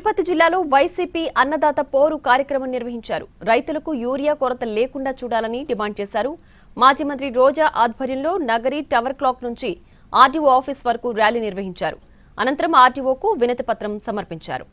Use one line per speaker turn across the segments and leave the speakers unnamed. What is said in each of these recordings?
తిరుపతి జిల్లాలో వైసీపీ అన్నదాత పోరు కార్యక్రమం నిర్వహించారు. రైతులకు యూరియా కొరత లేకుండా చూడాలని డిమాండ్ చేశారు. మాజీ మంత్రి రోజా ఆధ్వర్యంలో నగరి టవర్ క్లాక్ నుంచి ఆర్డీఓ ఆఫీస్ వరకు ర్యాలీ నిర్వహించారు. అనంతరం ఆర్డీఓకు వినతి పత్రం సమర్పించారు.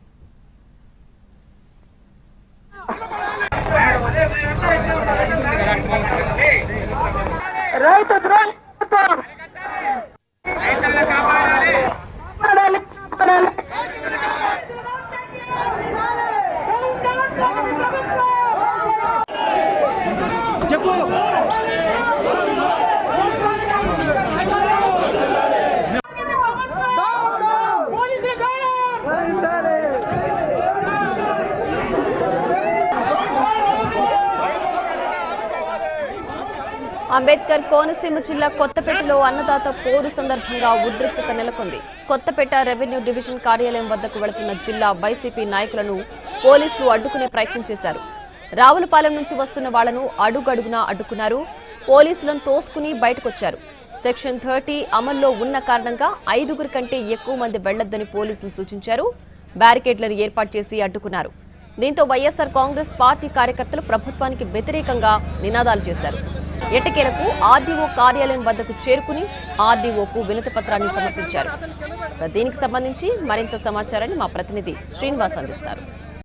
అంబేద్కర్ కోనసీమ జిల్లా కొత్తపేటలో అన్నదాత పోరు సందర్భంగా ఉద్రిక్తత నెలకొంది. కొత్తపేట రెవెన్యూ డివిజన్ కార్యాలయం వద్దకు వెళుతున్న జిల్లా వైసీపీ నాయకులను పోలీసులు అడ్డుకునే ప్రయత్నం చేశారు. రావులపాలెం నుంచి వస్తున్న వాళ్లను అడుగడుగునా అడ్డుకున్నారు. పోలీసులను తోసుకుని బయటకొచ్చారు. సెక్షన్ 30 అమల్లో ఉన్న కారణంగా 5గురి కంటే ఎక్కువ మంది వెళ్లొద్దని పోలీసులు సూచించారు. బ్యారికేడ్లను ఏర్పాటు చేసి అడ్డుకున్నారు. దీంతో వైఎస్ఆర్ కాంగ్రెస్ పార్టీ కార్యకర్తలు ప్రభుత్వానికి వ్యతిరేకంగా నినాదాలు చేశారు. ఎట్టకేలకు ఆర్డీఓ కార్యాలయం వద్దకు చేరుకుని ఆర్డీఓకు వినతి పత్రాన్ని సమర్పించారు. దీనికి సంబంధించి మరింత సమాచారాన్ని మా ప్రతినిధి శ్రీనివాస్ అందిస్తారు.